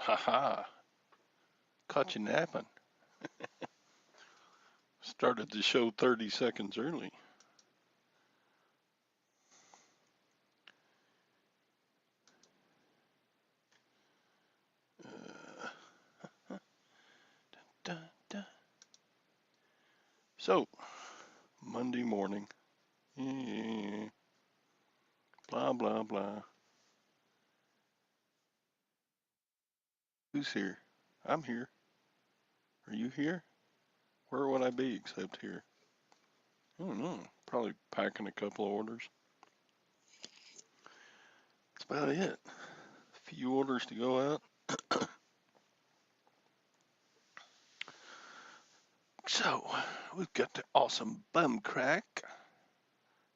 Ha! Caught you napping. Started the show 30 seconds early. Dun, dun. So, Monday morning. Blah, blah, blah. Who's here? I'm here. Are you here? Where would I be except here? I don't know. Probably packing a couple of orders. That's about it. A few orders to go out. So, we've got the awesome bum crack.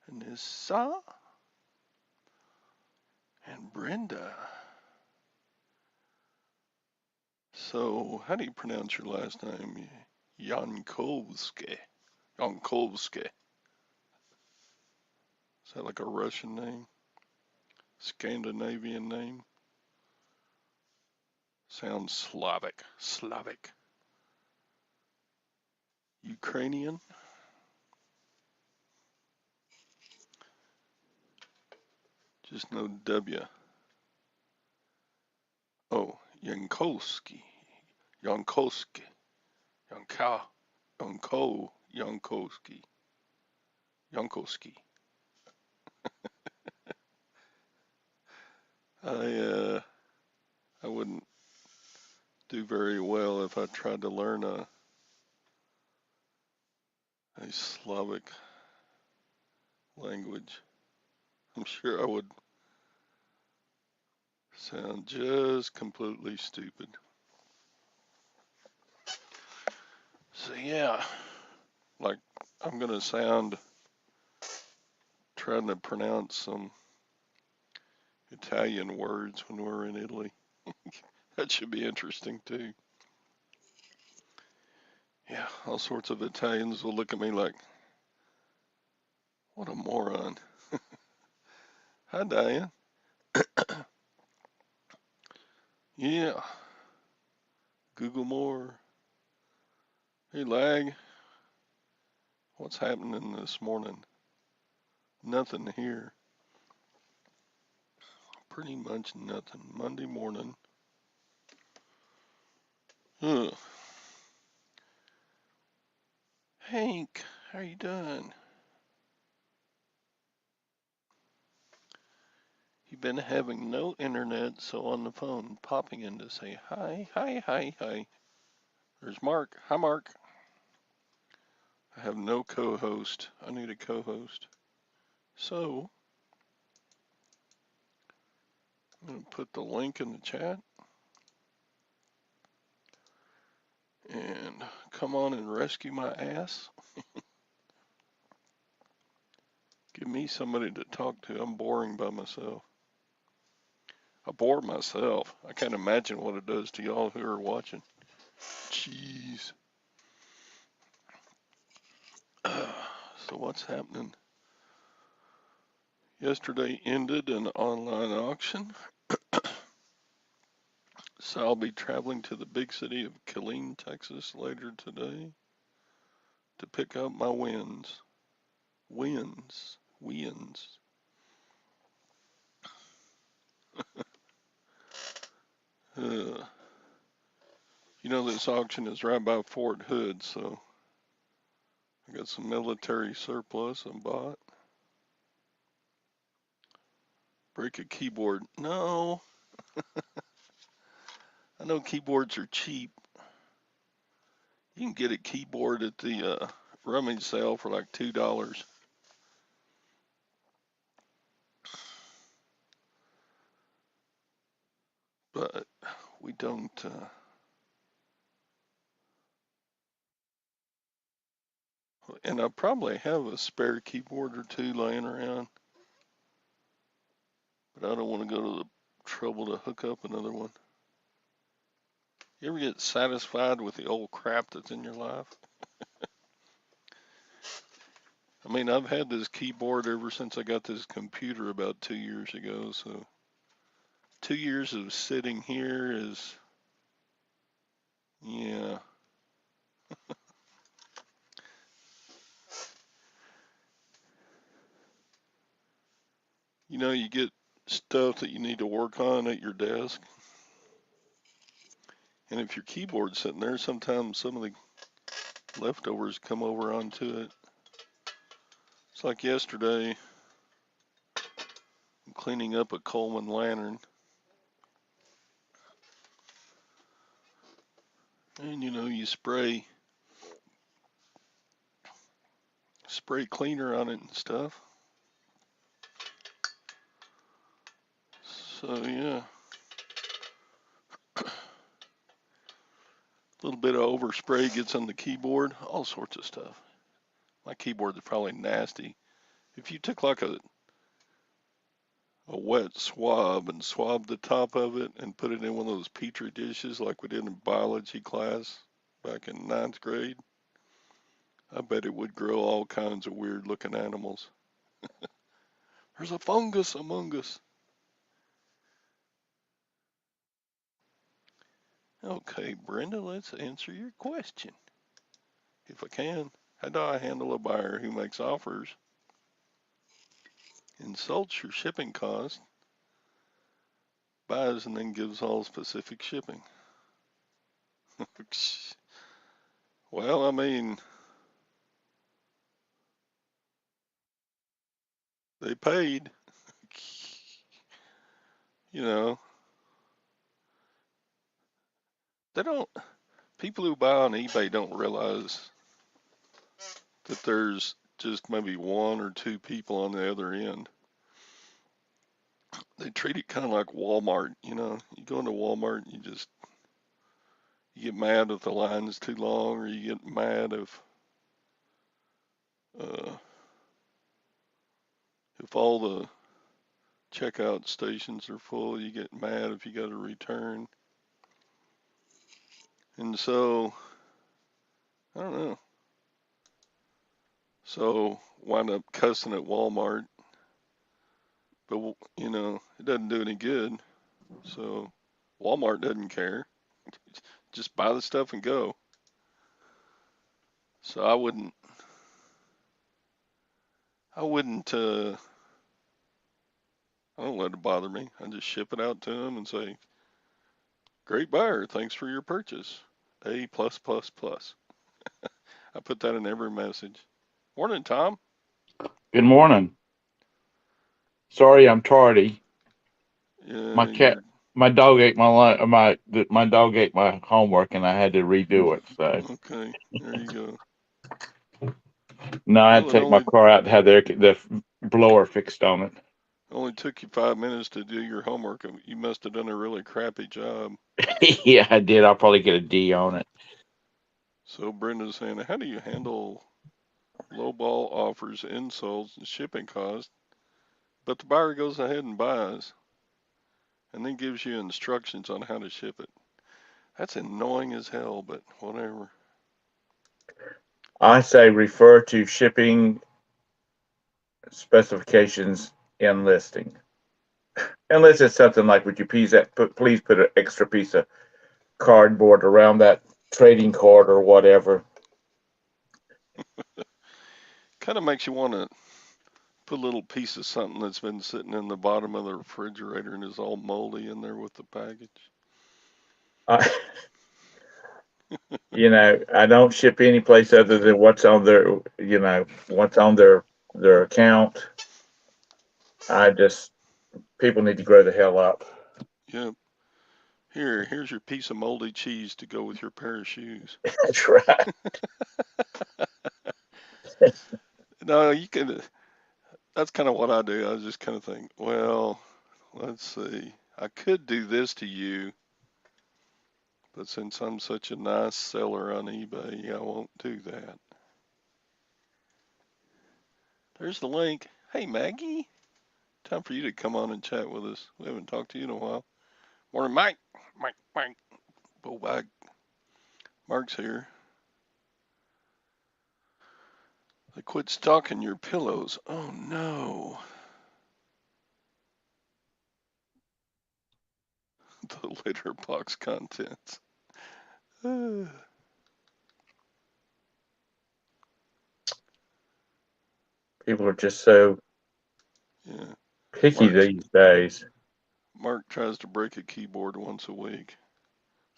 And this Saw. And Brenda. So, how do you pronounce your last name? Yankovsky. Yankovsky. Is that like a Russian name? Scandinavian name? Sounds Slavic. Slavic. Ukrainian? Just no W. Oh, Yankovsky. Yankovsky. Yankovsky. Yankovsky. I wouldn't do very well if I tried to learn a Slavic language. I'm sure I would sound just completely stupid. So yeah, like I'm gonna sound trying to pronounce some Italian words when we're in Italy. That should be interesting too. Yeah, all sorts of Italians will look at me like, what a moron. Hi, Diane. Yeah, Google more. Hey, Lag, what's happening this morning? Nothing here. Pretty much nothing. Monday morning. Ugh. Hank, how you doing? You've been having no internet, so on the phone, popping in to say hi, hi, hi, hi. There's Mark. Hi, Mark. I have no co-host. I need a co-host. So, I'm going to put the link in the chat. And come on and rescue my ass. Give me somebody to talk to. I'm boring by myself. I bore myself. I can't imagine what it does to y'all who are watching. Jeez. So what's happening? Yesterday ended an online auction. So I'll be traveling to the big city of Killeen, Texas later today to pick up my wins. Wins. You know, this auction is right by Fort Hood, so I got some military surplus I bought. Break a keyboard. No. I know keyboards are cheap. You can get a keyboard at the rummage sale for like $2. But we don't. And I probably have a spare keyboard or two laying around. But I don't want to go to the trouble to hook up another one. You ever get satisfied with the old crap that's in your life? I mean, I've had this keyboard ever since I got this computer about 2 years ago, so 2 years of sitting here is Yeah. You get stuff that you need to work on at your desk. And if your keyboard's sitting there, sometimes some of the leftovers come over onto it. It's like yesterday, I'm cleaning up a Coleman lantern. And you spray cleaner on it and stuff. So yeah, a little bit of overspray gets on the keyboard, all sorts of stuff. My keyboard is probably nasty. If you took like a wet swab and swabbed the top of it and put it in one of those petri dishes like we did in biology class back in ninth grade, I bet it would grow all kinds of weird looking animals. There's a fungus among us. Okay, Brenda, let's answer your question. If I can, how do I handle a buyer who makes offers, insults your shipping cost, buys and then gives all specific shipping? Well, I mean, they paid. You know, they don't, people who buy on eBay don't realize that there's just maybe one or two people on the other end. They treat it kind of like Walmart. You go into Walmart and you get mad if the line's too long, or you get mad uh, if all the checkout stations are full. You get mad if you got to return. And so, I don't know. So, wind up cussing at Walmart, but it doesn't do any good. So, Walmart doesn't care. Just buy the stuff and go. So I don't let it bother me. I just ship it out to them and say, great buyer, thanks for your purchase. A plus plus plus. I put that in every message. Morning, Tom. Good morning. Sorry I'm tardy. My cat, You're my dog ate my dog ate my homework, and I had to redo it. So okay. There you go. now I had Well, to take my car out and have the blower fixed on it. only took you 5 minutes to do your homework. You must have done a really crappy job. Yeah, I did. I'll probably get a D on it. So Brenda's saying, how do you handle lowball offers, insults, and shipping costs? But the buyer goes ahead and buys, and then gives you instructions on how to ship it. That's annoying as hell, but whatever. I say refer to shipping specifications in listing. Unless it's something like, would you please put an extra piece of cardboard around that trading card or whatever. Kind of makes you want to put a little piece of something that's been sitting in the bottom of the refrigerator and is all moldy in there with the package. I, I don't ship any place other than what's on their account. I just People need to grow the hell up. Yep. Here's your piece of moldy cheese to go with your pair of shoes. That's right. No, you can. That's kind of what I do. I just kind of think, well, let's see. I could do this to you, but since I'm such a nice seller on eBay, I won't do that. There's the link. Hey, Maggie. Time for you to come on and chat with us. We haven't talked to you in a while. Morning, Mike. Mike. Go back. Mark's here. I quit stalking your pillows. Oh, no. The litter box contents. Yeah. People are just so picky Mark's these days. Mark tries to break a keyboard once a week.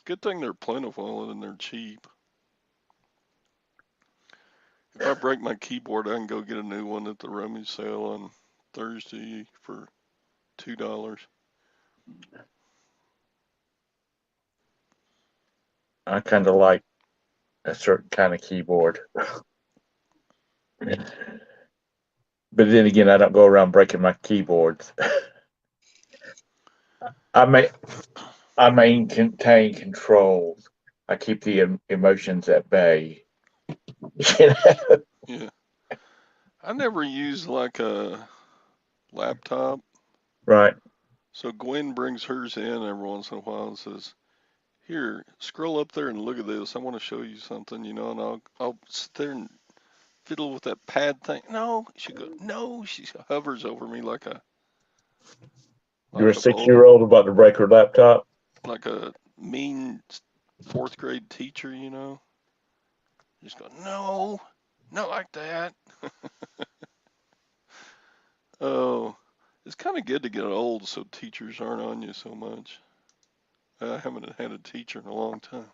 Good thing they're plentiful and they're cheap. If I break my keyboard, I can go get a new one at the rummage sale on Thursday for $2. I kind of like a certain kind of keyboard. But then again, I don't go around breaking my keyboards. I may I maintain control. I keep the emotions at bay. You know? Yeah. I never use like a laptop. Right. So Gwen brings hers in every once in a while and says, "Here, scroll up there and look at this. I want to show you something, and I'll sit there and fiddle with that pad thing." No, she goes, no, she hovers over me You're like a a 6 year old about to break her laptop. like a mean fourth grade teacher. Just go, no, not like that. Oh, it's kind of good to get old so teachers aren't on you so much. I haven't had a teacher in a long time.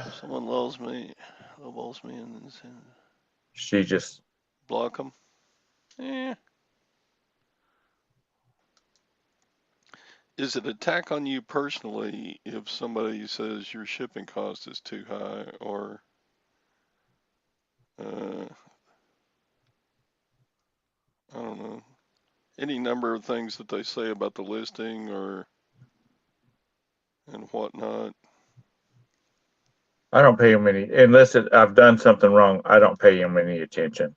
If someone lowballs me, and then She just block them. Eh. Is it attack on you personally if somebody says your shipping cost is too high, or uh, I don't know, any number of things that they say about the listing or and whatnot? I don't pay him any unless I've done something wrong. I don't pay him any attention.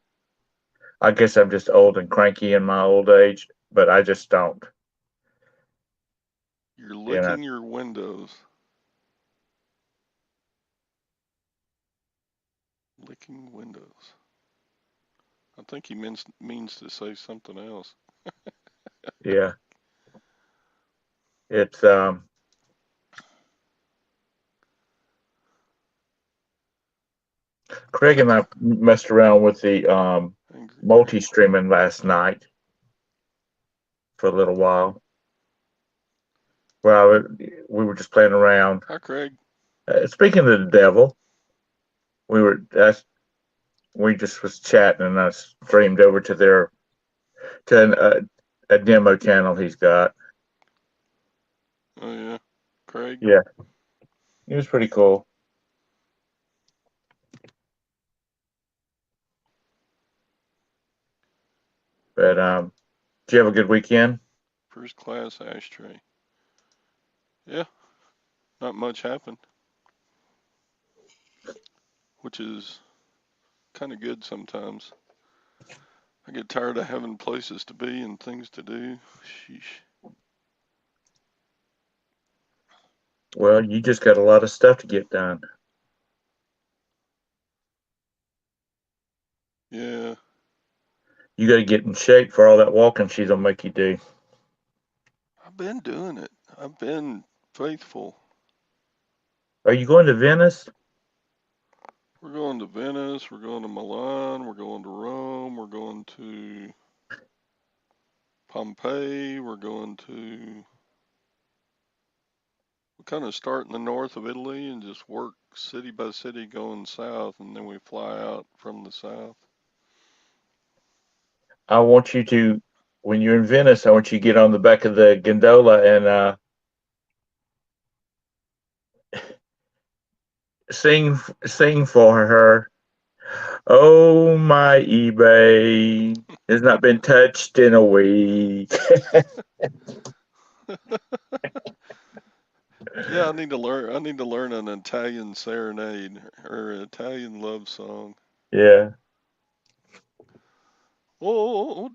I guess I'm just old and cranky in my old age, but I just don't. You're You know. licking your windows. Licking windows. I think he means to say something else. Yeah. It's Craig and I messed around with the Angry Craig. multi-streaming last night for a little while. Well, we were just playing around. Hi, Craig. Speaking of the devil, we were that's we just was chatting, and I streamed over to their to a demo channel he's got. Oh yeah, Craig. Yeah, it was pretty cool. But did you have a good weekend? First class ashtray. Yeah, not much happened, which is kind of good sometimes. I get tired of having places to be and things to do. Sheesh. Well, you just got a lot of stuff to get done. Yeah, You got to get in shape for all that walking she's gonna make you do. I've been doing it. I've been faithful. Are you going to Venice? We're going to Venice. We're going to Milan. We're going to Rome. We're going to Pompeii. We kind of start in the north of Italy and just work city by city going south, and then we fly out from the south. I want you to, when you're in Venice, I want you to get on the back of the gondola and sing for her. Oh, my eBay has not been touched in a week. Yeah, I need to learn an Italian serenade or an Italian love song. Yeah. Oh,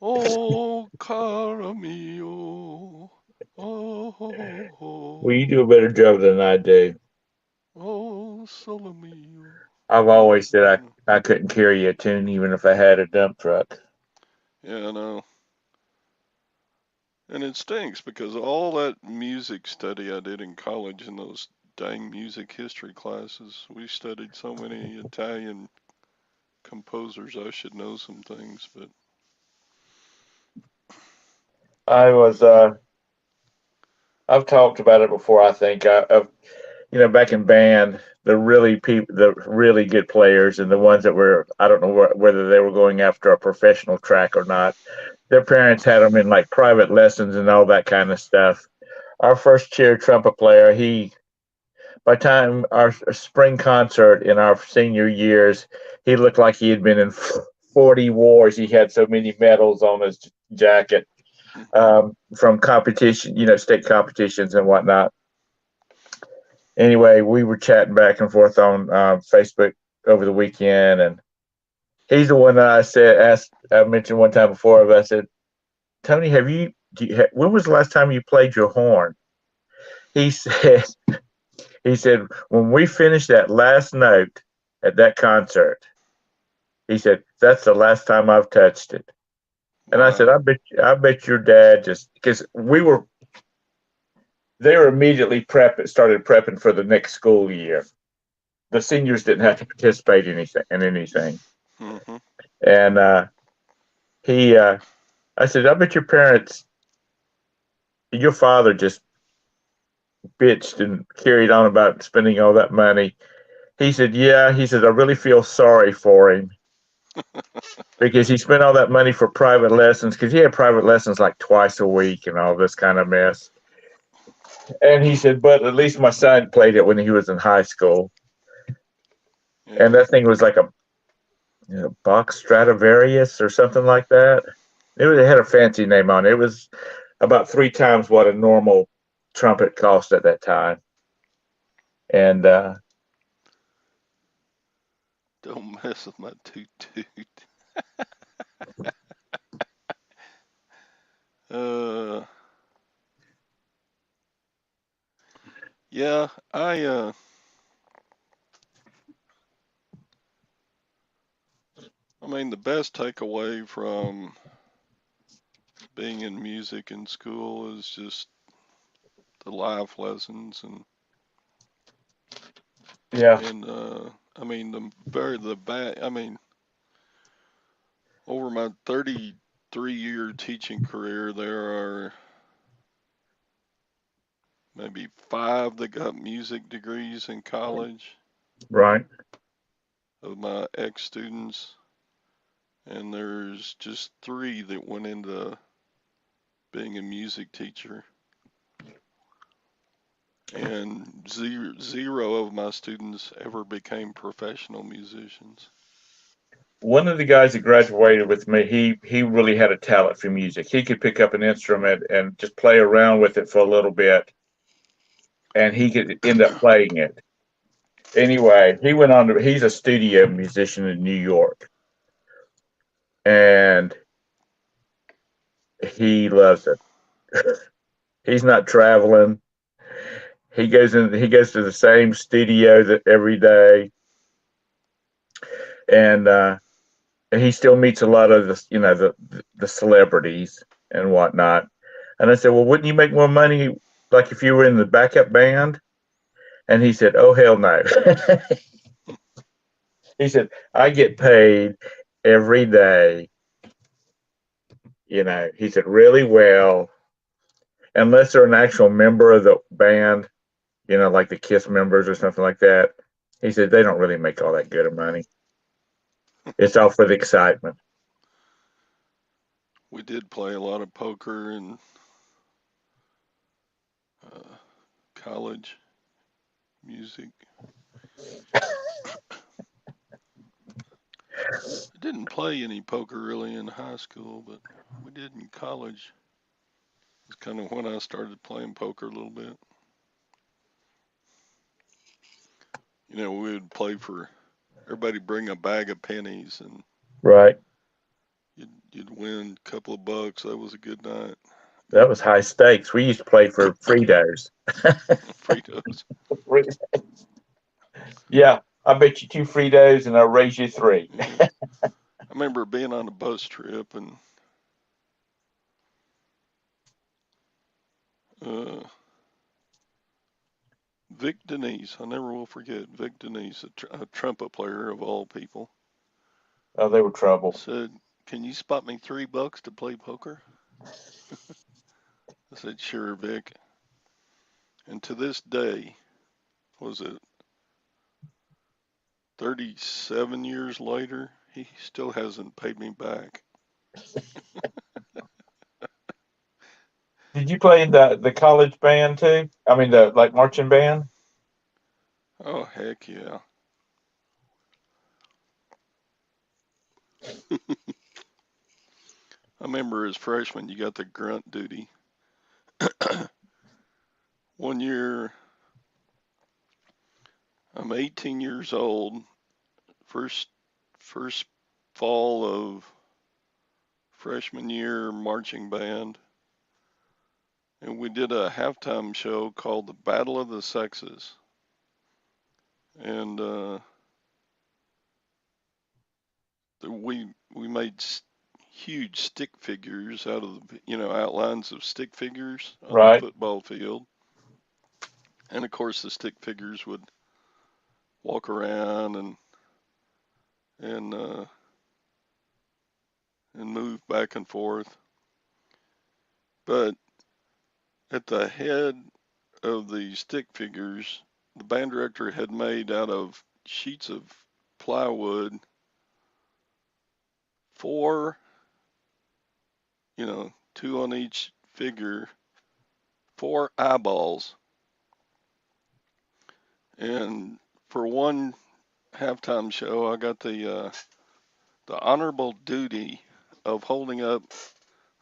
oh, caro mio. Well, you Oh, do a better job than I do. oh, solo mio. I've Yeah, always said I couldn't carry a tune even if I had a dump truck. yeah, I know. And it stinks because all that music study I did in college and those dang music history classes. We studied so many Italian composers. I should know some things, but I was I've talked about it before. I think back in band, the really good players and the ones that were I don't know whether they were going after a professional track or not. Their parents had them in like private lessons and all that kind of stuff. Our first chair trumpet player, he by the time our spring concert in our senior years, he looked like he had been in 40 wars. He had so many medals on his jacket from competition, state competitions and whatnot. Anyway, we were chatting back and forth on Facebook over the weekend, and he's the one that I mentioned one time before, but I said, Tony, when was the last time you played your horn? He said, he said, when we finished that last note at that concert, he said, that's the last time I've touched it. And I said, wow. I bet your dad just because they were immediately started prepping for the next school year. The seniors didn't have to participate in anything. Hmm. And I said, I bet your father just bitched and carried on about spending all that money. He said, yeah. He said, I really feel sorry for him because he spent all that money for private lessons because he had private lessons like twice a week and all this kind of mess. And he said, but at least my son played it when he was in high school. And Yeah. that thing was like a Bach Stradivarius or something like that. It had a fancy name on it. It was about 3 times what a normal trumpet cost at that time. And Don't mess with my toot toot. Uh, yeah, I mean, the best takeaway from being in music in school is just the life lessons yeah, and I mean the bad. I mean, over my 33-year teaching career, there are maybe 5 that got music degrees in college right. of my ex students, and there's just 3 that went into being a music teacher. And zero of my students ever became professional musicians. One of the guys that graduated with me, he really had a talent for music. He could pick up an instrument and just play around with it for a little bit, and he could end up playing it. Anyway, he's a studio musician in New York, and he loves it. He's not traveling. He goes to the same studio that every day, and he still meets a lot of the celebrities and whatnot. And I said, well, wouldn't you make more money like if you were in the backup band? And he said, oh hell no. He said, I get paid every day. He said really well, unless they're an actual member of the band, like the Kiss members or something like that. He said they don't really make all that good of money. It's all for the excitement. We did play a lot of poker in uh, college music. I didn't play any poker really in high school, but we did in college. It's kind of when I started playing poker a little bit. We would play for everybody bring a bag of pennies and Right. you'd win a couple of bucks. That was a good night. That was high stakes. We used to play for Fritos. Fritos. Yeah, I bet you 2 Fritos and I'll raise you 3. Yeah. I remember being on a bus trip and uh, Vic Denise, I never will forget Vic Denise, a trumpet player of all people, Oh, they were trouble. said, "Can you spot me $3 to play poker?" I said, "Sure, Vic." And to this day, was it 37 years later, he still hasn't paid me back. Did you play in the college band too? I mean, the like marching band? Oh, heck yeah. I remember as freshman, you got the grunt duty. One year, I'm 18 years old, first first fall of freshman year marching band, and we did a halftime show called the Battle of the Sexes, and we made huge stick figures out of the outlines of stick figures on the Right, football field, and of course the stick figures would walk around and uh, and move back and forth. But at the head of the stick figures, the band director had made out of sheets of plywood four, two on each figure, four eyeballs. And for one halftime show, I got the honorable duty of holding up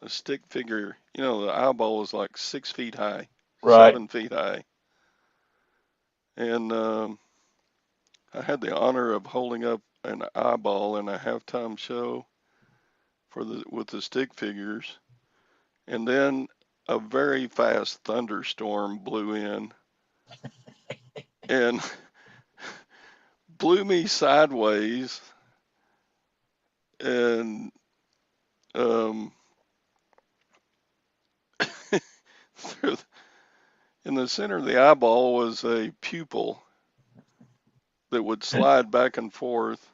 a stick figure. The eyeball was like 6 feet high, right. 7 feet high, and I had the honor of holding up an eyeball in a halftime show with the stick figures, and then a very fast thunderstorm blew in and blew me sideways, and um, in the center of the eyeball was a pupil that would slide back and forth,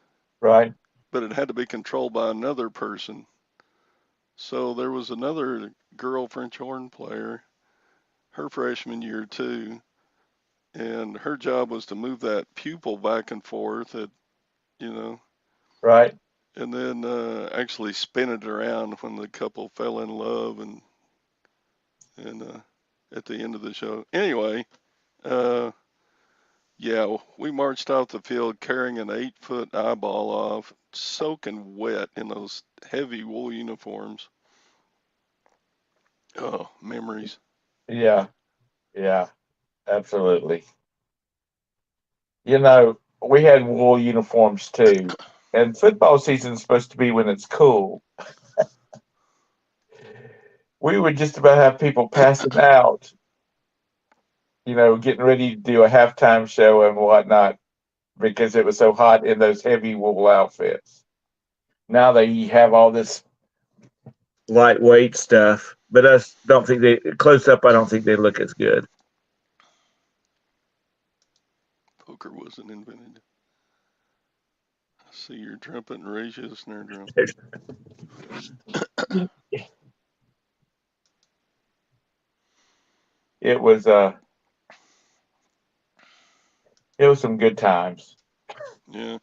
Right. but it had to be controlled by another person. So there was another girl French horn player, her freshman year too, and her job was to move that pupil back and forth you know, Right. and then actually spin it around when the couple fell in love and at the end of the show. Anyway, uh, yeah, we marched off the field carrying an 8 foot eyeball off, soaking wet in those heavy wool uniforms. Oh, memories. Yeah. Yeah. Absolutely. You know, we had wool uniforms too, and football season's supposed to be when it's cool. We would just about have people passing out, getting ready to do a halftime show and whatnot because it was so hot in those heavy wool outfits. Now they have all this lightweight stuff, but us don't think they close up. I don't think they look as good. Poker wasn't invented. I see your trumpet and raise you a snare drum. It was it was some good times. Yeah,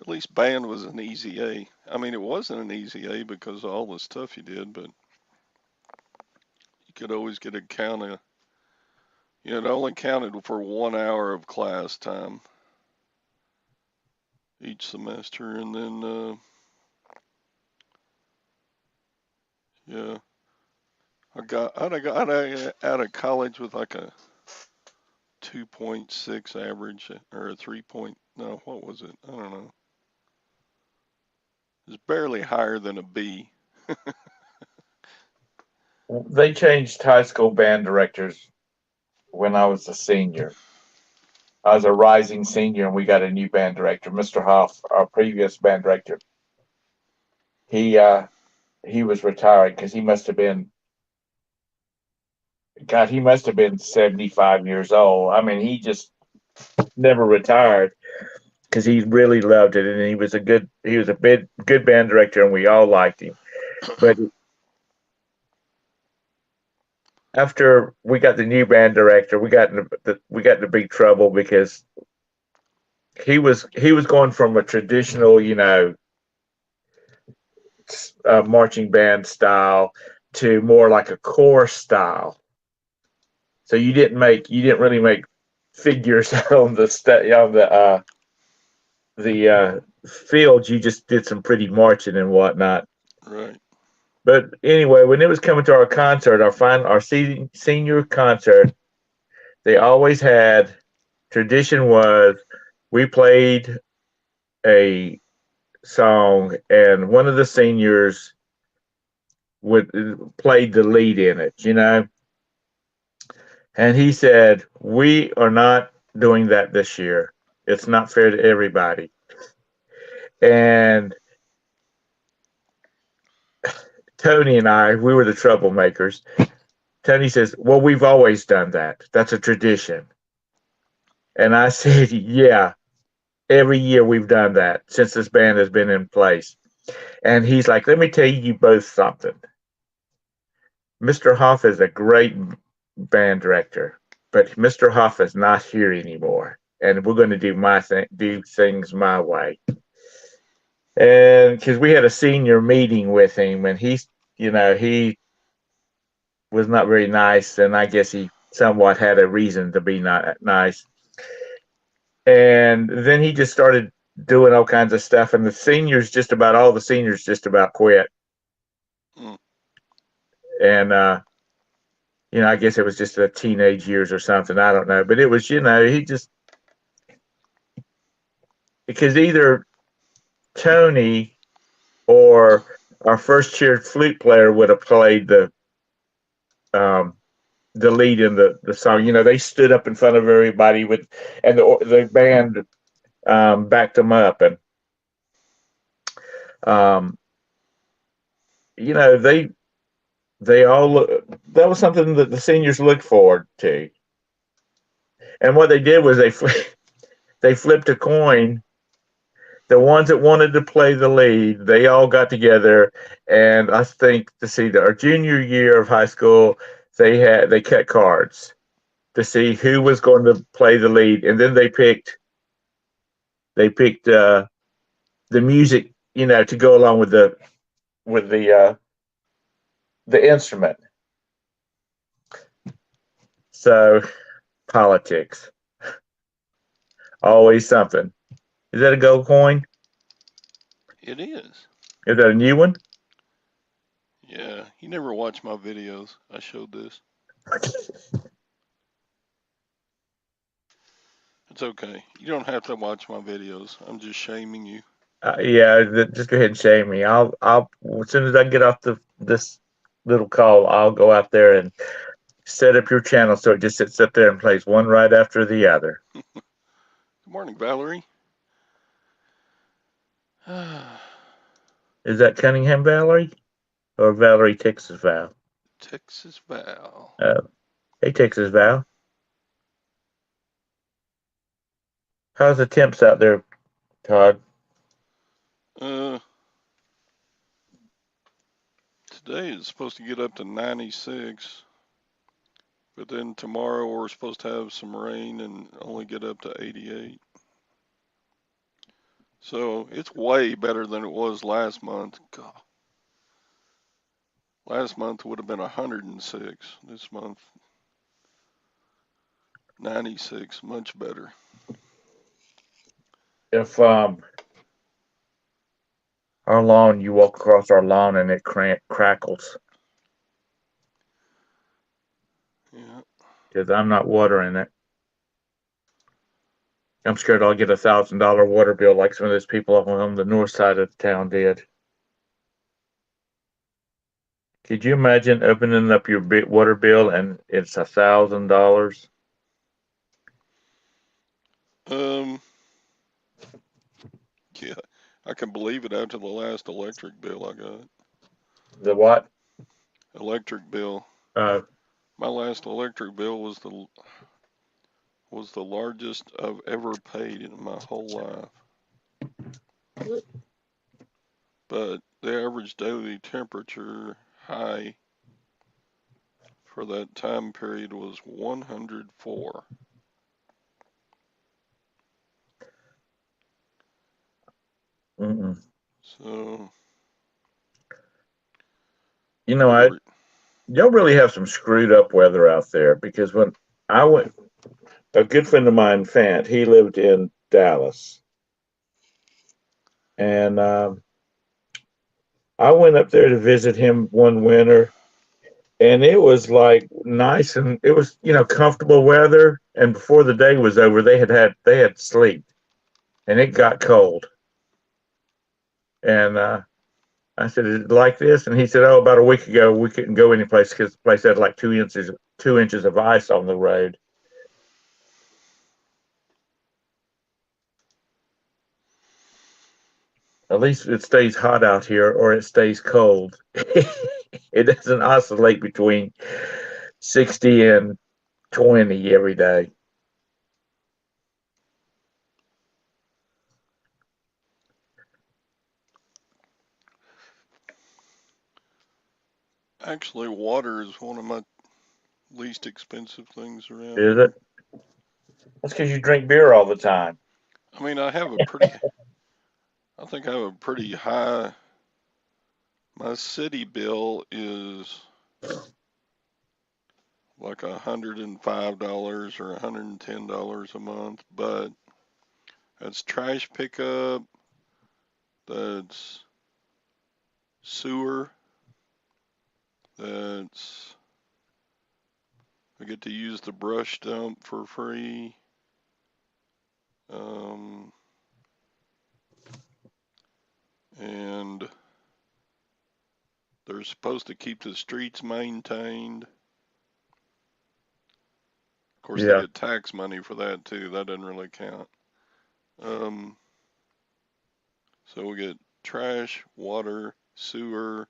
at least band was an easy A. I mean, it wasn't an easy A because of all the stuff you did, but you could always get a count of, it only counted for 1 hour of class time each semester, and then, yeah, I'd out of college with like a 2.6 average or a 3 point, no, what was it? I don't know. It was barely higher than a B. They changed high school band directors when I was a senior. I was a rising senior, and we got a new band director, Mr. Hoff, our previous band director. He he was retiring because he must have been God, he must have been 75 years old. I mean, he just never retired because he really loved it, and he was a good band director, and we all liked him. But after we got the new band director, we got into big trouble because he was going from a traditional, marching band style to more like a chorus style. So you didn't really make figures on the field. You just did some pretty marching and whatnot. Right. But anyway, when it was coming to our concert, our senior concert, they always had tradition was we played a song and one of the seniors would played the lead in it. And he said, "We are not doing that this year. It's not fair to everybody." And Tony and I, we were the troublemakers. Tony says, "Well, we've always done that. That's a tradition." And I said, "Yeah, every year we've done that since this band has been in place." And he's like, "Let me tell you both something. Mr. Hoff is a great band director, but Mr. Hoff is not here anymore. And we're going to do things my way." And because we had a senior meeting with him, and he was not very nice, and I guess he somewhat had a reason to be not nice. And then he just started doing all kinds of stuff, and all the seniors just about quit. Mm. And I guess it was just the teenage years or something. I don't know, but it was, he just because either Tony or our first chair flute player would have played um, the lead in the song. They stood up in front of everybody and the band backed them up, and um, they all that was something that the seniors looked forward to. And what they did was they flipped a coin. The ones that wanted to play the lead, they all got together, and I think to see our junior year of high school, they cut cards to see who was going to play the lead, and then they picked the music, to go along with the instrument. So politics, always something. Is that a gold coin? It is. Is that a new one? Yeah. You never watched my videos. I showed this. It's okay. You don't have to watch my videos. I'm just shaming you. Yeah, just go ahead and shame me. I'll as soon as I get off this little call, I'll go out there and set up your channel so it just sits up there and plays one right after the other. Good morning, Valerie. Is that Cunningham Valerie or Valerie Texas Val? Texas Val. Hey, Texas Val. How's the temps out there, Todd? Uh, Today is supposed to get up to 96, but then tomorrow we're supposed to have some rain and only get up to 88. So it's way better than it was last month. God. Last month would have been 106. This month, 96. Much better. If our lawn, you walk across our lawn and it crackles Yeah. because I'm not watering it. I'm scared I'll get $1,000 water bill like some of those people on the north side of the town did. Could you imagine opening up your water bill and it's $1,000? Um. Yeah. I can believe it after the last electric bill I got. The what? Electric bill. Uh, My last electric bill was the largest I've ever paid in my whole life. But the average daily temperature high for that time period was 104. Mm-mm. So You know, what I are y'all really have some screwed up weather out there because when I went, a good friend of mine, Fant, he lived in Dallas, and I went up there to visit him one winter, and it was like nice and it was comfortable weather. And before the day was over, they had sleet, and it got cold. And I said, "Is it like this?" And he said, "Oh, about a week ago, we couldn't go anyplace because the place had like 2 inches of ice on the road." At least it stays hot out here, or it stays cold. It doesn't oscillate between 60 and 20 every day. actually water is one of my least expensive things around Is it? here. That's because you drink beer all the time. I mean, I think I have a pretty high, my city bill is like $105 or $110 a month, but that's trash pickup, that's sewer, that's I get to use the brush dump for free. Um, and they're supposed to keep the streets maintained. Of course, they Yeah. get tax money for that too. That doesn't really count. Um, so we get trash, water, sewer,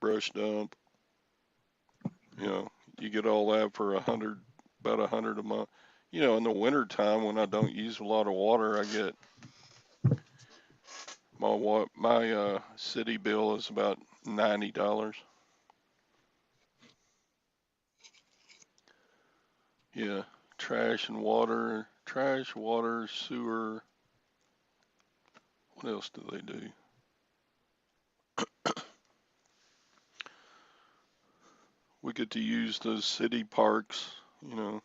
brush dump. You know, you get all that for about 100 a month. You know, in the winter time when I don't use a lot of water, I get my city bill is about $90. Yeah, trash, water, sewer. What else do they do? We get to use the city parks. You know,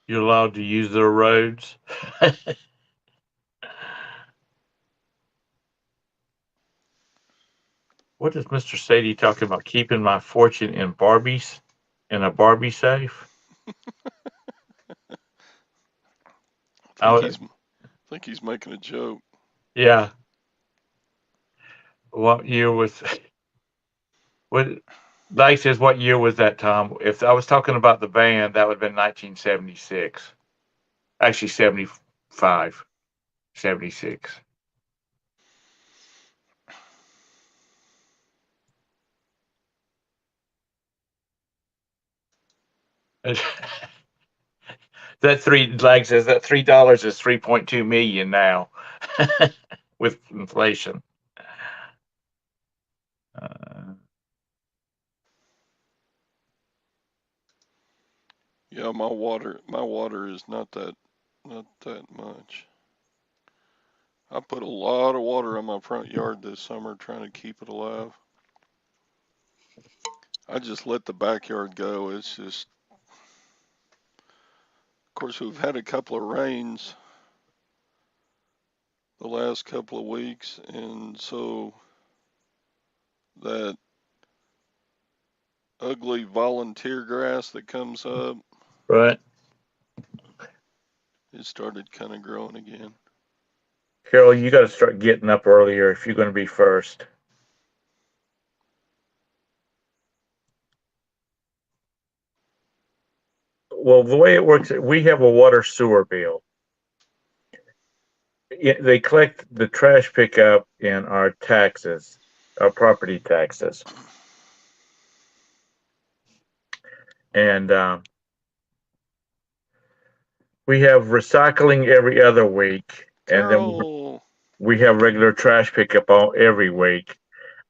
You're allowed to use their roads. What is Mr. Sadie talking about? Keeping my fortune in Barbies in a Barbie safe? I I, think wa- he's making a joke. yeah. What year was what? Like says, what year was that, Tom? If I was talking about the band, that would have been 1976. Actually, 75, 76. That three like says that $3 is 3.2 million now with inflation. Uh, Yeah, my water is not that much. I put a lot of water on my front yard this summer trying to keep it alive. I just let the backyard go. It's just, of course, we've had a couple of rains the last couple of weeks, and so that ugly volunteer grass that comes up, right, it started kind of growing again. Carol, you got to start getting up earlier if you're going to be first. Well, the way it works, we have a water sewer bill. They collect the trash pickup in our property taxes. Our property taxes. and we have recycling every other week, and then Carol, we have regular trash pickup on every week,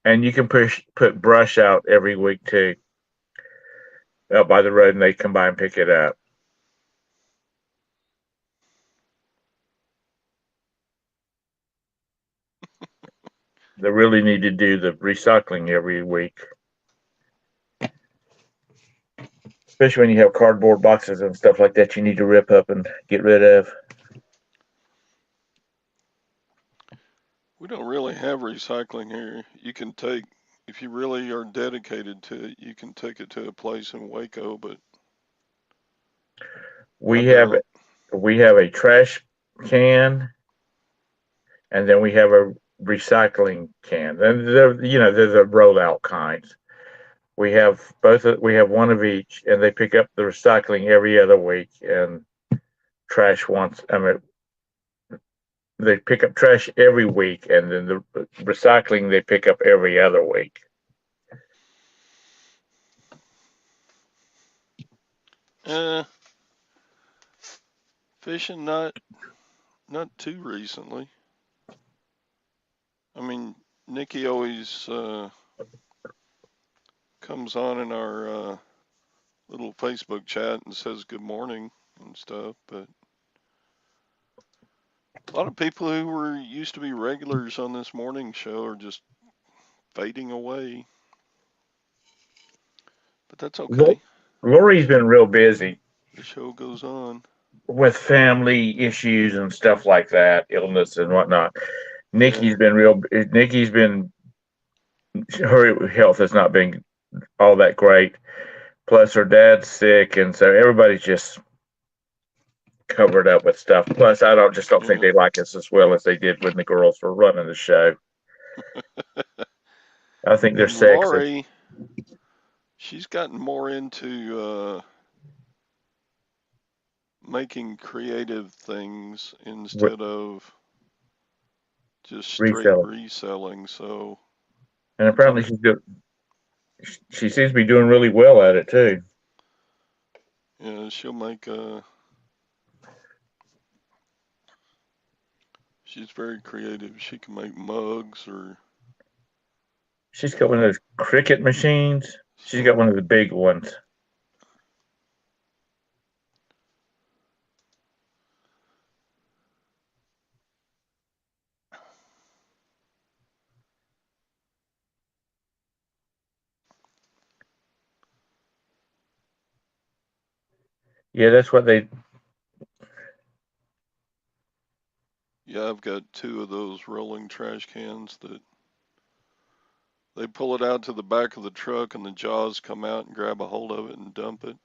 and you can put brush out every week too, out by the road, and they come by and pick it up. They really need to do the recycling every week, especially when you have cardboard boxes and stuff like that you need to rip up and get rid of. we don't really have recycling here. You can take, if you really are dedicated to it, you can take it to a place in Waco, but I We have don't. we have a trash can, and then we have a recycling can, and they're the rollout kinds. We have both. We have one of each, and they pick up the recycling every other week, and trash once. I mean, they pick up trash every week, and then the recycling they pick up every other week. Uh, Fishing not too recently. I mean, Nikki always comes on in our little Facebook chat and says good morning and stuff, but a lot of people who were used to be regulars on this morning show are just fading away. But that's okay. Lori's been real busy The show goes on. with family issues and stuff like that, illness and whatnot. Yeah. Nikki's been her health has not been all that great. Plus, her dad's sick, and so everybody's just covered up with stuff. Plus, I don't think Yeah. they like us as well as they did when the girls were running the show. I think they're And sexy. Laurie, she's gotten more into making creative things With instead of just straight reselling, reselling. So and it's apparently on. she seems to be doing really well at it too. Yeah, she'll make. She's very creative. She can make mugs or She's got one of those cricket machines. She's got so. one of the big ones. Yeah, that's what they. Yeah, I've got two of those rolling trash cans that they pull it out to the back of the truck and the jaws come out and grab a hold of it and dump it.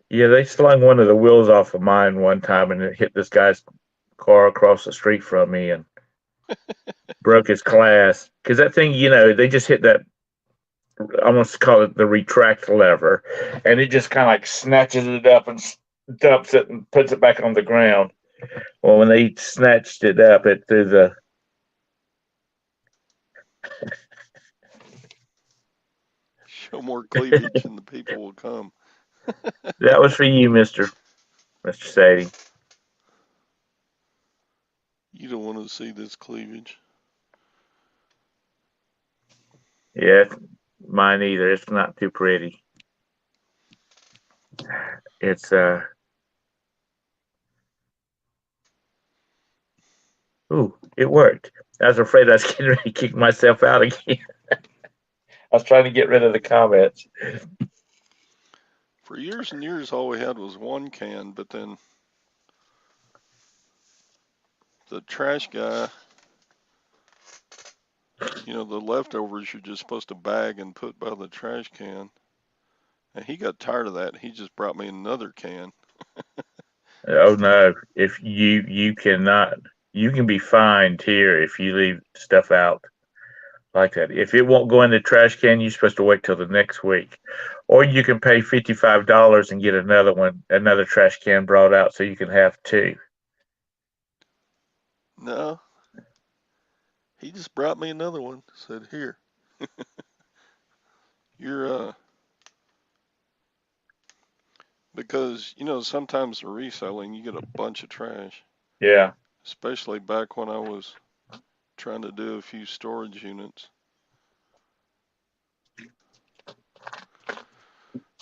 Yeah, they slung one of the wheels off of mine one time, and it hit this guy's car across the street from me and broke his glass. Because that thing, they just hit that. I almost call it the retract lever, and it just kind of like snatches it up and dumps it and puts it back on the ground. Well, when they snatched it up, it threw the. Show more cleavage and the people will come. That was for you, Mister Sadie. You don't want to see this cleavage. Yeah, mine either. It's not too pretty. It's Ooh, it worked. I was afraid I was getting ready to kick myself out again. I was trying to get rid of the comments. For years and years, all we had was one can, but then the trash guy, the leftovers you're just supposed to bag and put by the trash can. And he got tired of that. He just brought me another can. Oh no! If you cannot, you can be fined here if you leave stuff out like that. If it won't go in the trash can, you're supposed to wait till the next week, or you can pay $55 and get another trash can brought out, so you can have two. No, he just brought me another one. Said, "Here, you're because sometimes the reselling you get a bunch of trash, Yeah. especially back when I was trying to do a few storage units.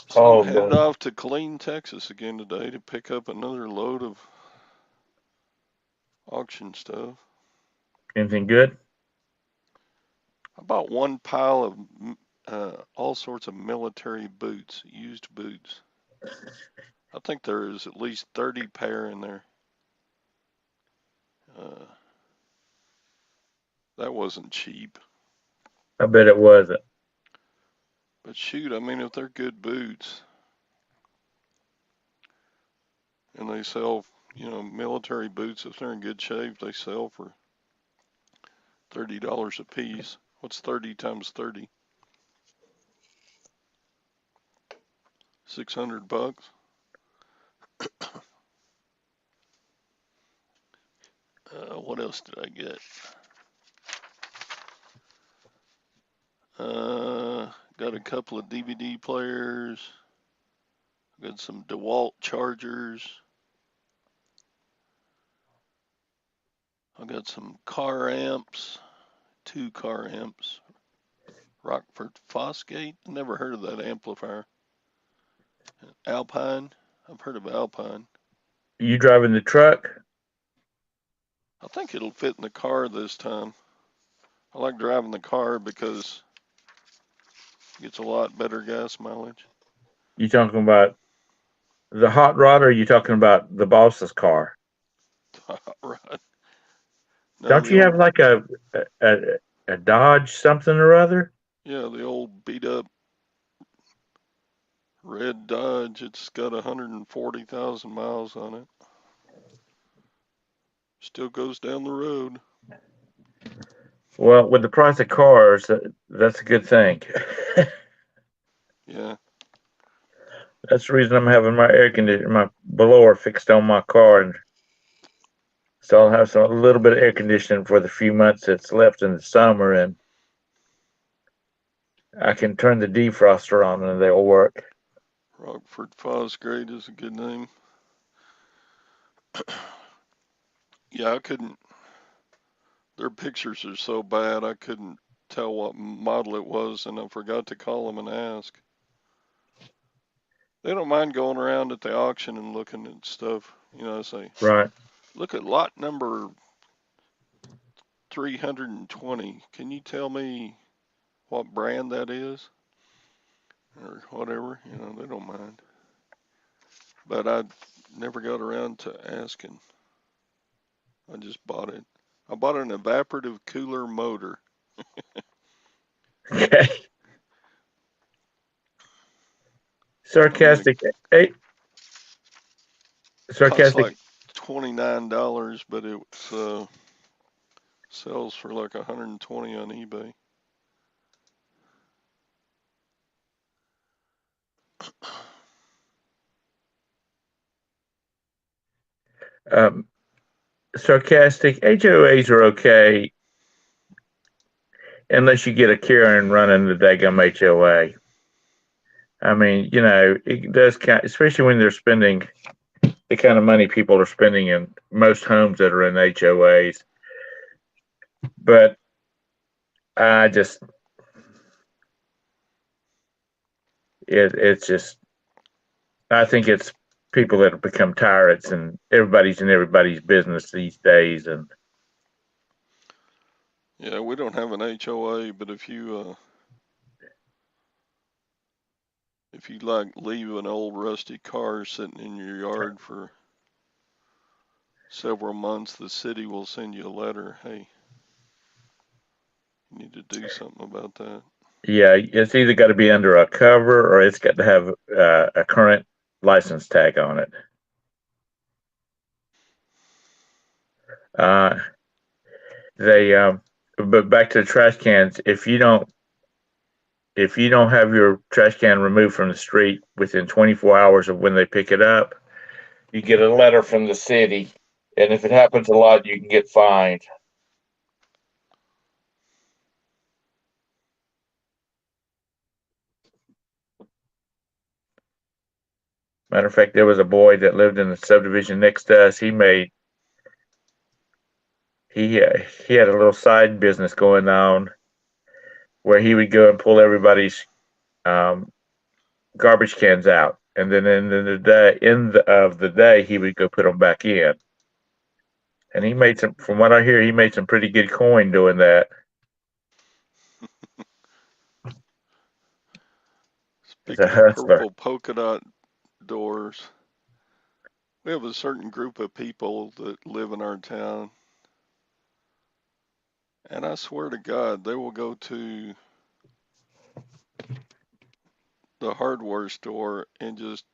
So I'm Oh, headed Lord. off to Killeen, Texas again today to pick up another load of auction stuff. Anything good? I bought one pile of all sorts of military boots, used boots. I think there is at least 30 pair in there. Uh, that wasn't cheap. I bet it wasn't. But shoot, I mean, if they're good boots and they sell, military boots, if they're in good shape, they sell for $30 a piece. What's 30 times 30? 600 bucks. What else did I get? Got a couple of DVD players. Got some DeWalt chargers. I got some car amps, 2 car amps. Rockford Fosgate. Never heard of that amplifier. Alpine. I've heard of Alpine. You driving the truck? I think it'll fit in the car this time. I like driving the car because it gets a lot better gas mileage. You talking about the hot rod, or are you talking about the boss's car? Right. No, Don't the you have old, like a Dodge something or other? yeah, the old beat up red Dodge. It's got 140,000 miles on it. Still goes down the road. Well, with the price of cars, that's a good thing. Yeah. That's the reason I'm having my air conditioner, my blower fixed on my car, and so I'll have a little bit of air conditioning for the few months that's left in the summer, and I can turn the defroster on and they'll work. Rockford Fosgate is a good name. Yeah, I couldn't. Their pictures are so bad, I couldn't tell what model it was, and I forgot to call them and ask. They don't mind going around at the auction and looking at stuff. Say, Right. look at lot number 320. Can you tell me what brand that is? Or whatever. They don't mind. But I never got around to asking. I just bought it. I bought an evaporative cooler motor. Okay. I mean, it Sarcastic. Hey, costs sarcastic. like $29, but it sells for like 120 on eBay. Um, Sarcastic. HOAs are okay unless you get a Karen running the daggum HOA. I mean, it does count, especially when they're spending the kind of money people are spending in most homes that are in HOAs. But I just, it's just, I think it's people that have become tyrants, and everybody's in everybody's business these days. And Yeah, we don't have an HOA, but if you like leave an old rusty car sitting in your yard for several months, the city will send you a letter. Hey, you need to do something about that. yeah, it's either got to be under a cover or it's got to have a current license tag on it. Uh, they, but back to the trash cans. If you don't have your trash can removed from the street within 24 hours of when they pick it up, you get a letter from the city, and if it happens a lot, you can get fined. Matter of fact, there was a boy that lived in the subdivision next to us. He had a little side business going on where he would go and pull everybody's um, garbage cans out, and then in the day of the day he would go put them back in. And he made some, from what I hear, he made some pretty good coin doing that as a Speaking of hustler. purple polka dot doors, we have a certain group of people that live in our town, and I swear to God, they will go to the hardware store and just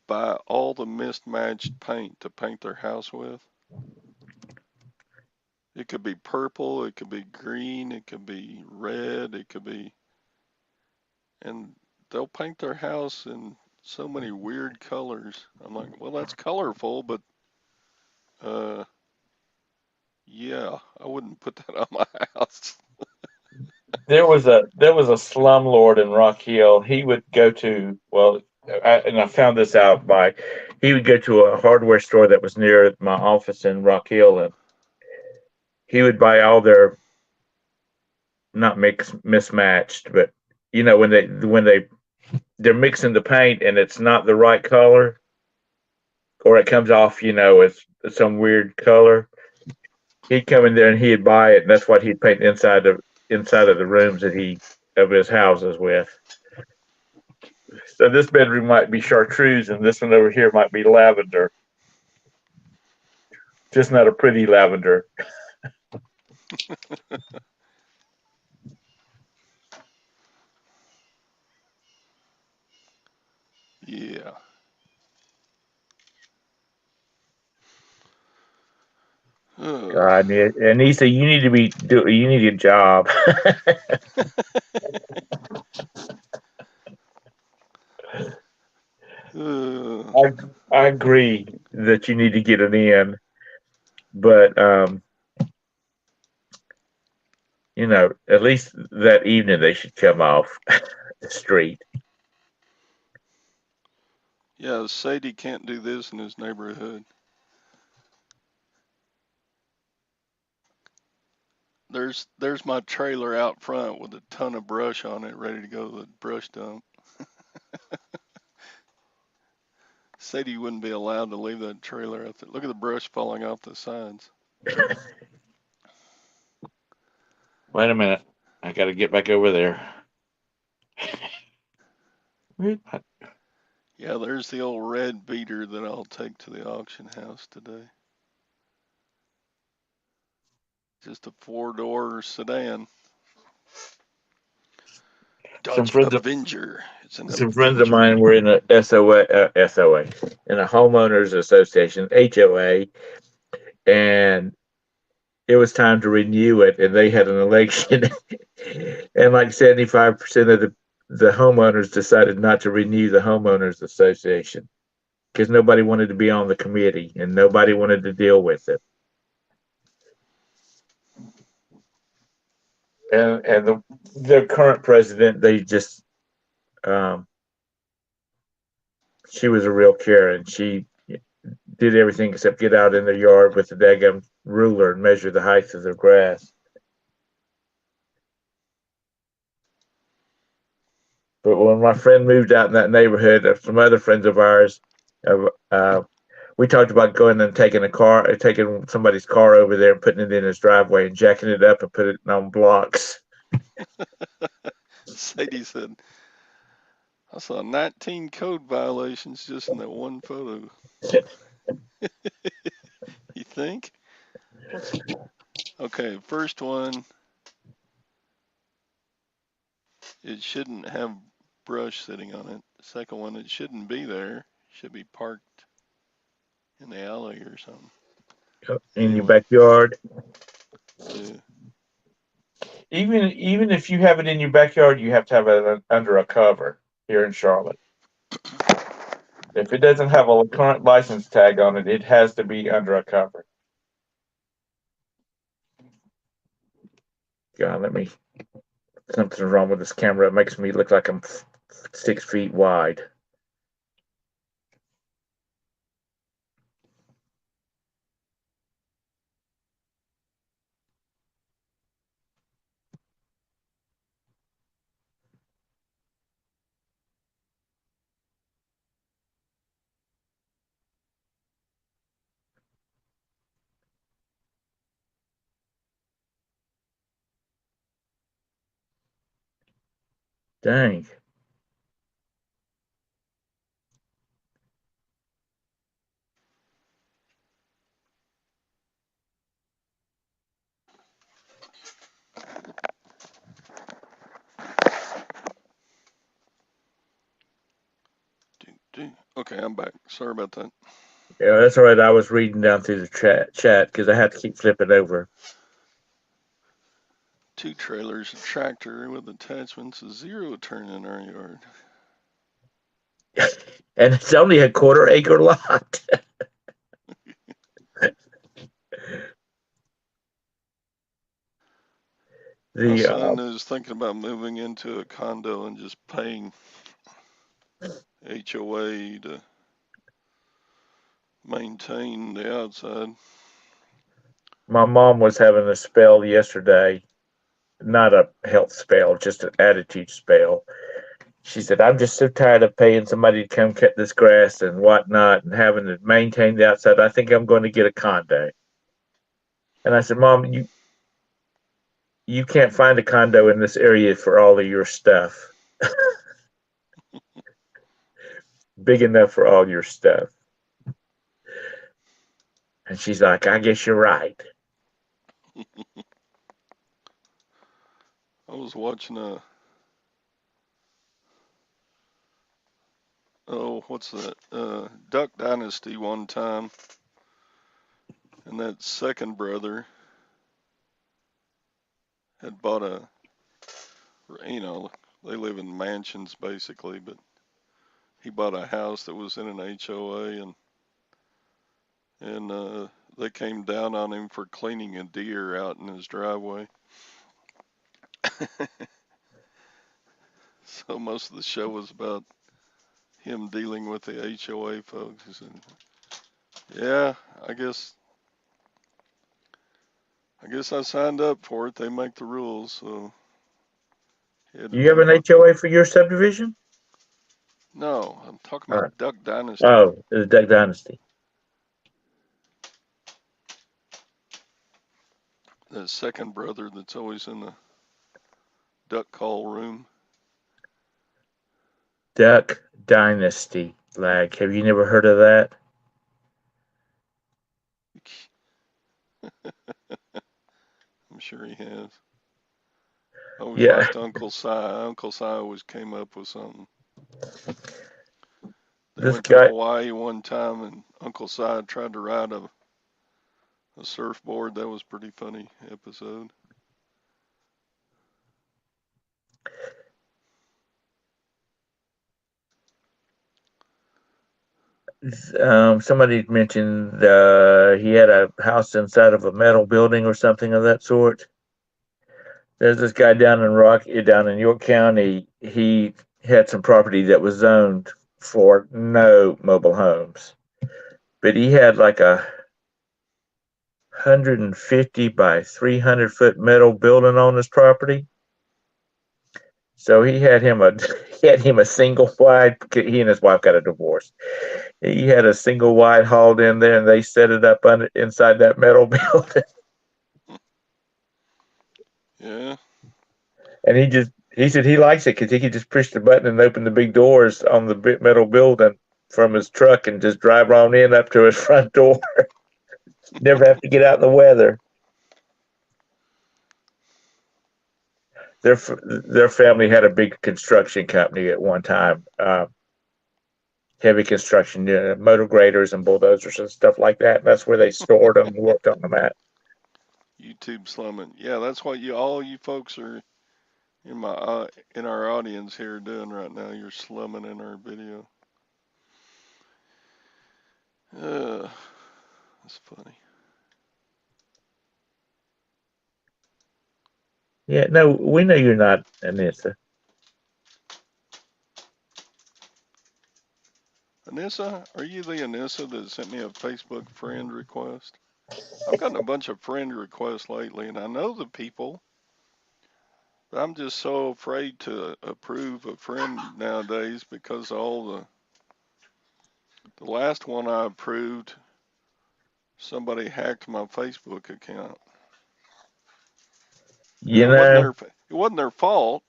buy all the mismatched paint to paint their house with. It could be purple, it could be green, it could be red, it could be, and they'll paint their house in so many weird colors. I'm like, well, that's colorful, but uh, yeah, I wouldn't put that on my house. There was a slumlord in Rock Hill. He would go to, well, and I found this out by, he would go to a hardware store that was near my office in Rock Hill, and he would buy all their, not mismatched, but when they're mixing the paint and it's not the right color, or it comes off, as some weird color. He'd come in there and he'd buy it, and that's what he'd paint inside of the rooms of his houses with. So this bedroom might be chartreuse, and this one over here might be lavender. Just not a pretty lavender. Yeah. Ugh. God, and he said, you need a job." Ugh. I I agree that you need to get it in, but at least that evening they should come off the street. Yeah, Sadie can't do this in his neighborhood. There's my trailer out front with a ton of brush on it, ready to go to the brush dump. Sadie wouldn't be allowed to leave that trailer out there. Look at the brush falling off the sides. Wait a minute, I got to get back over there. Yeah, there's the old red beater that I'll take to the auction house today. Just a 4-door sedan. Some Dodge friends of Avenger. It's an some friends of mine Avenger. were in a SOA, in a homeowners association, HOA, and it was time to renew it, and they had an election, and like 75% of the homeowners decided not to renew the homeowners association because nobody wanted to be on the committee and nobody wanted to deal with it. And the current president, they just um, she was a real Karen. She did everything except get out in the yard with the daggum ruler and measure the height of the grass. But when my friend moved out in that neighborhood, some other friends of ours, uh, uh, we talked about going and taking somebody's car over there and putting it in his driveway and jacking it up and put it on blocks. Sadie said, I saw 19 code violations just in that one photo. You think? Okay, first one, it shouldn't have brush sitting on it. Second one, it shouldn't be there. It should be parked in the alley or something. In your Anyway, backyard. yeah. Even if you have it in your backyard, you have to have it under a cover here in Charlotte. If it doesn't have a current license tag on it, it has to be under a cover. God, something's wrong with this camera. It makes me look like I'm 6 feet wide. Dang. Okay, I'm back. Sorry about that. Yeah, that's all right. I was reading down through the chat because I had to keep flipping over. 2 trailers, a tractor with attachments, a 0-turn in our yard. And it's only a quarter-acre lot. My the son is thinking about moving into a condo and just paying HOA to maintain the outside. My mom was having a spell yesterday, not a health spell, just an attitude spell. She said, "I'm just so tired of paying somebody to come cut this grass and whatnot, and having to maintain the outside. I think I'm going to get a condo." And I said, "Mom, you can't find a condo in this area for all of your stuff, big enough for all your stuff." And she's like, "I guess you're right." I was watching what's that? Duck Dynasty one time, and that second brother had bought you know, they live in mansions basically, but he bought a house that was in an HOA, and they came down on him for cleaning a deer out in his driveway. So most of the show was about him dealing with the HOA folks. He said, "Yeah, I guess I signed up for it. They make the rules, so he had to You have do an what." HOA for your subdivision? No, I'm talking Uh, about Duck Dynasty. oh, the Duck Dynasty. The second brother that's always in the duck call room. Duck Dynasty. Like, have you never heard of that? I'm sure he has. I always Yeah, liked Uncle Si. Uncle Si always came up with something. They this went to guy. Hawaii one time, and Uncle Si tried to ride a surfboard. That was a pretty funny episode. Somebody mentioned he had a house inside of a metal building or something of that sort. There's this guy down in York County. He had some property that was zoned for no mobile homes, but he had like a 150 by 300-foot metal building on his property. So he had him a single wide. He and his wife got a divorce. He had a single wide hauled in there, and they set it up inside that metal building. Yeah, And he said he likes it because he could just push the button and open the big doors on the metal building from his truck and just drive on in up to his front door. Never have to get out in the weather. Their family had a big construction company at one time, heavy construction, motor graders and bulldozers and stuff like that. And that's where they stored them and worked on them at. YouTube slumming. Yeah, that's what all you folks are in my in our audience here doing right now. You're slumming in our video. That's funny. Yeah, no, we know you're not Anissa. Anissa, are you the Anissa that sent me a Facebook friend request? I've gotten a bunch of friend requests lately, and I know the people, but I'm just so afraid to approve a friend nowadays because all the last one I approved, somebody hacked my Facebook account. You Now know, it wasn't their fault,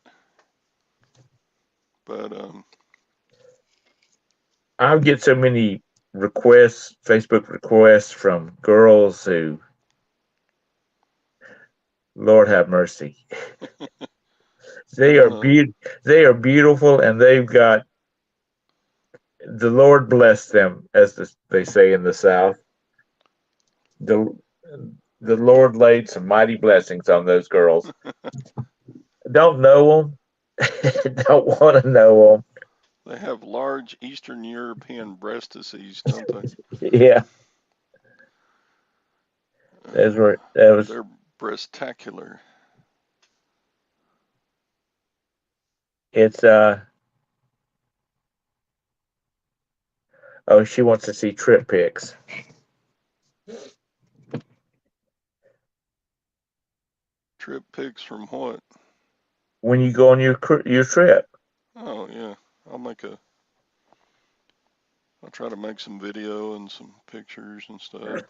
But I'll get so many requests, Facebook requests from girls who, Lord have mercy, they are uh, be- they are beautiful, and they've got the Lord bless them, as they say in the South. The the Lord laid some mighty blessings on those girls. Don't know them, don't want to know they have large Eastern European breastises, don't they? them. Yeah, that was They're breastacular. it's oh, she wants to see trip pics. Trip pics from what? When you go on your trip. Oh yeah, I'll make a. I'll try to make some video and some pictures and stuff.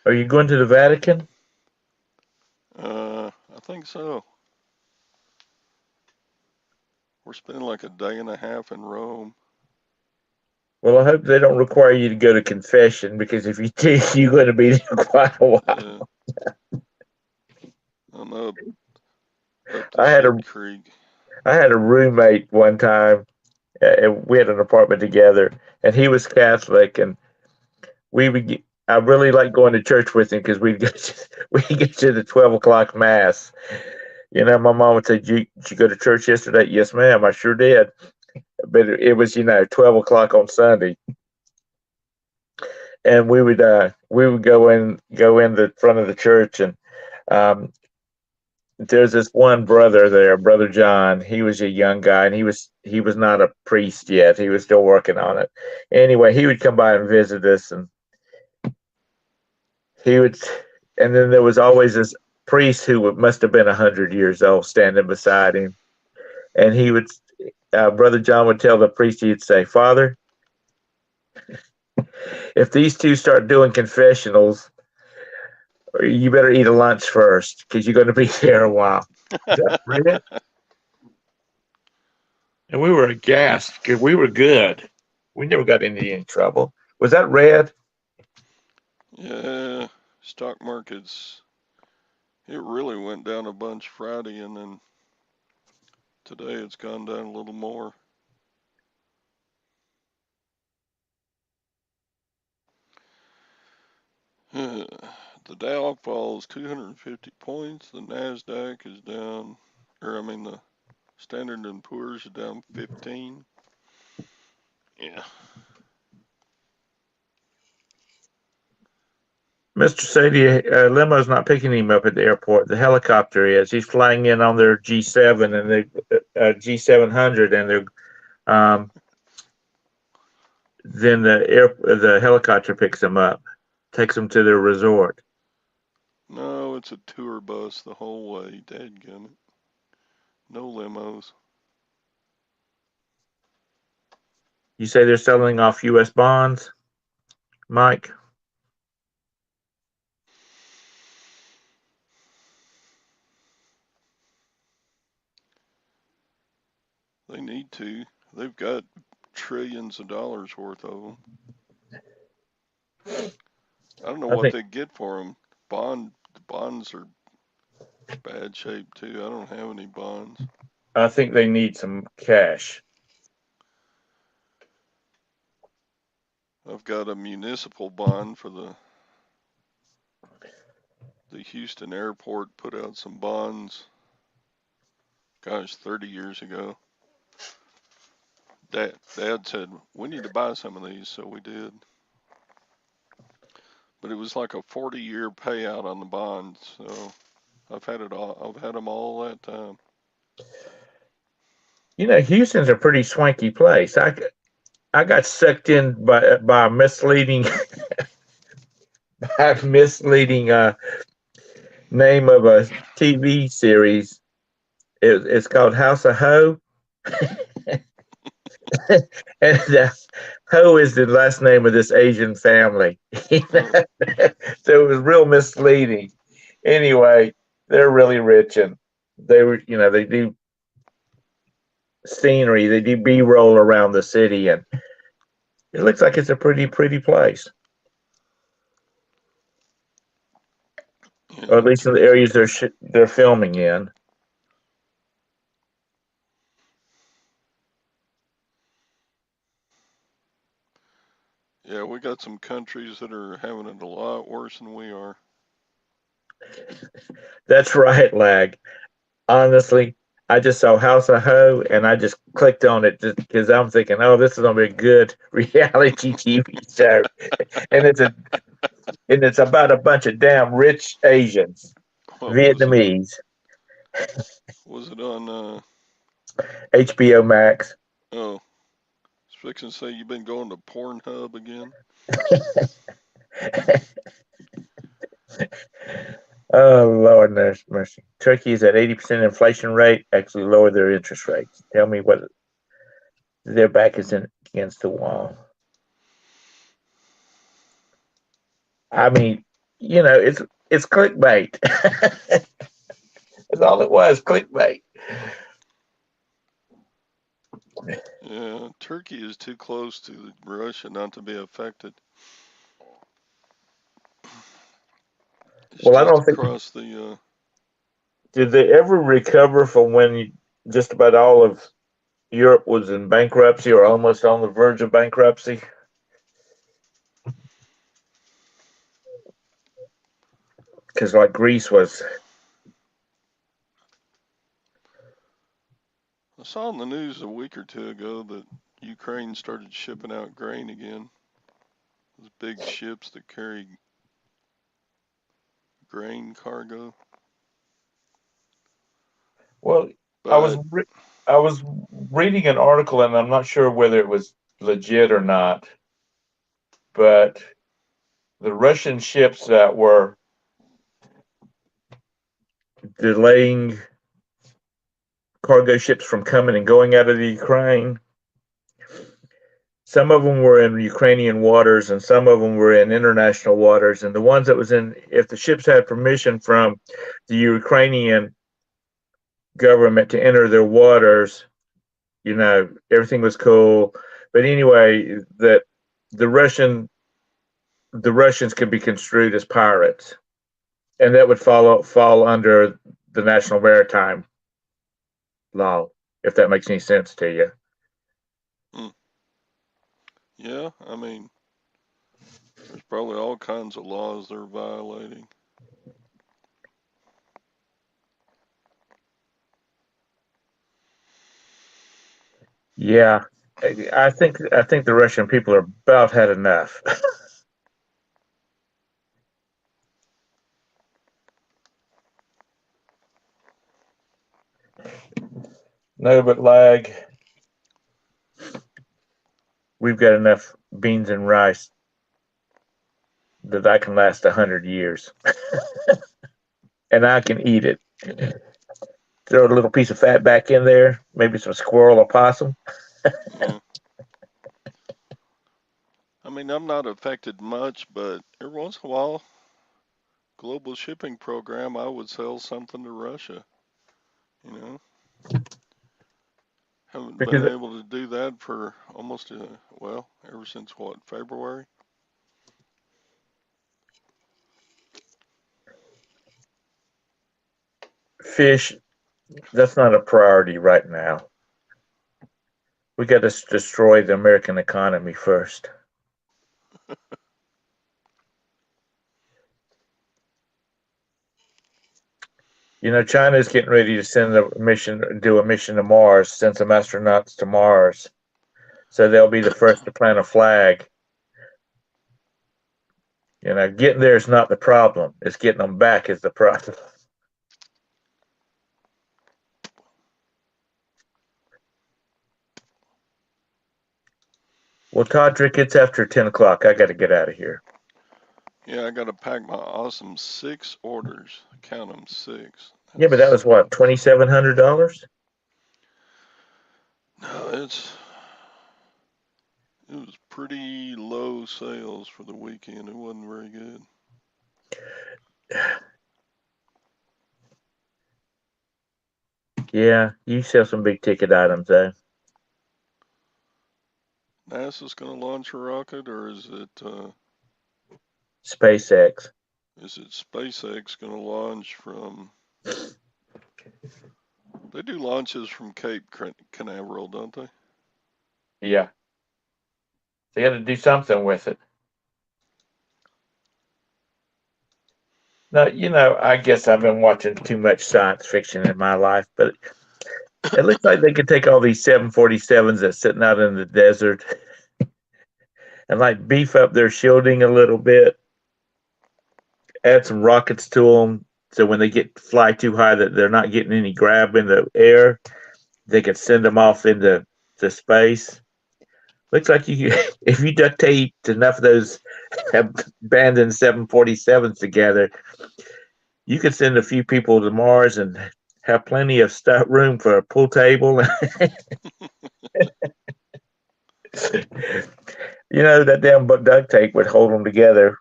Are you going to the Vatican? I think so. We're spending like a day and a half in Rome. Well, I hope they don't require you to go to confession, because if you do, you're going to be there quite a while. Yeah, I'm up the I had shit a creek. I had a roommate one time. We had an apartment together, and he was Catholic, and we would. I really liked going to church with him because we'd get to the 12 o'clock mass. My mom would say, "Did you go to church yesterday?" "Yes, ma'am, I sure did." But it was 12 o'clock on Sunday, and we would go in the front of the church, and um, there's this one brother there, Brother John. He was a young guy, and he was not a priest yet. He was still working on it. Anyway, he would come by and visit us, and he would, and then there was always this priest who must have been 100 years old standing beside him, and Brother John would tell the priest, he'd say, "Father, if these two start doing confessionals, you better eat a lunch first, because you're going to be there a while." Is that Red? And we were aghast because we were good. We never got into any trouble. Was that Red? Yeah, stock markets. It really went down a bunch Friday, and then today it's gone down a little more. The Dow falls 250 points. The Nasdaq is down, or I mean the Standard and Poor's is down 15. Yeah. Mr. Sadie, limo's not picking him up at the airport. The helicopter is. He's flying in on their G7 and the G700, and um, then the helicopter picks him up, takes him to their resort. No, it's a tour bus the whole way. Dadgummit. No limos. You say they're selling off U.S. bonds, Mike? They need to. They've got trillions of dollars worth of them. I don't know I what think they get for them. Bonds are bad shape too. I don't have any bonds. I think they need some cash. I've got a municipal bond for the Houston airport. Put out some bonds. Gosh, 30 years ago. Dad said we need to buy some of these, so we did. But it was like a 40-year payout on the bonds, so I've had it all. I've had them all that time. Houston's a pretty swanky place. I got sucked in by a misleading misleading name of a TV series. It's called House of Ho, and Ho is the last name of this Asian family. So it was real misleading. Anyway, they're really rich, and they were, they do scenery, they do B-roll around the city, and it looks like it's a pretty place, or Yeah, at least in the areas they're filming in. yeah, we got some countries that are having it a lot worse than we are. That's right, lag. Honestly, I just saw House of Ho, and I just clicked on it just because I'm thinking, oh, this is gonna be a good reality TV show, and it's about a bunch of damn rich Asians, What was it? Vietnamese. Was it on? HBO Max. Oh, I was fixing to say you've been going to Pornhub again. Oh Lord mercy! Turkey is at 80% inflation rate. Actually, lower their interest rates. Tell me what their back is against the wall. I mean, it's clickbait. That's all it was, clickbait. Yeah, Turkey is too close to Russia not to be affected. It's Well, I just don't think across the. did they ever recover from when just about all of Europe was in bankruptcy or almost on the verge of bankruptcy. Because like Greece was. I saw in the news a week or two ago that Ukraine started shipping out grain again. Those big ships that carry grain cargo. Well, I was But I was reading an article, and I'm not sure whether it was legit or not, but the Russian ships that were delaying cargo ships from coming and going out of the Ukraine. Some of them were in Ukrainian waters, and some of them were in international waters. And the ones that was in, if the ships had permission from the Ukrainian government to enter their waters, everything was cool. But anyway, that the Russian the Russians could be construed as pirates, and that would fall under the national maritime law, if that makes any sense to you. mm, yeah, I mean, there's probably all kinds of laws they're violating. Yeah, I think the Russian people are about had enough. No, but lag, we've got enough beans and rice that I can last 100 years, and I can eat it. Throw a little piece of fat back in there, maybe some squirrel or possum. Yeah. I mean, I'm not affected much, but every once in a while, global shipping program, I would sell something to Russia. You know, haven't been Because able to do that for almost well, ever since what, February? fish, that's not a priority right now. We got to destroy the American economy first. China's getting ready to do a mission to Mars, send some astronauts to Mars. So they'll be the first to plant a flag. Getting there is not the problem. It's getting them back is the problem. Well, Todrick, it's after 10 o'clock. I got to get out of here. Yeah, I got to pack my awesome 6 orders. Count them, 6. Yeah, but that That's was what, $2,700? no, it was pretty low sales for the weekend. It wasn't very good. Yeah, you sell some big ticket items though. NASA's going to launch a rocket, or SpaceX. is it SpaceX going to launch from? They do launches from Cape Canaveral, don't they? Yeah, they got to do something with it. No, I guess I've been watching too much science fiction in my life, but it looks like they could take all these 747s that's sitting out in the desert and like beef up their shielding a little bit, add some rockets to them, so when they get fly too high that they're not getting any grab in the air, they could send them off into space. Looks like you, if you duct taped enough of those abandoned 747s together, you could send a few people to Mars and have plenty of stuff room for a pool table. That damn duct tape would hold them together.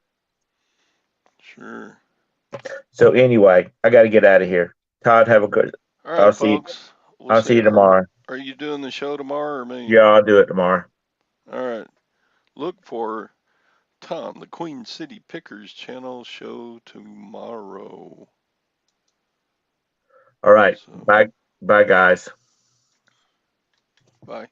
Sure. So anyway, I got to get out of here. Todd, have a good. All I'll right, see. folks. We'll I'll see see. you tomorrow. Are you doing the show tomorrow or me? Yeah, I'll do it tomorrow. All right. Look for Tom, the Queen City Pickers channel show tomorrow. All right. So, Bye, bye, guys. bye.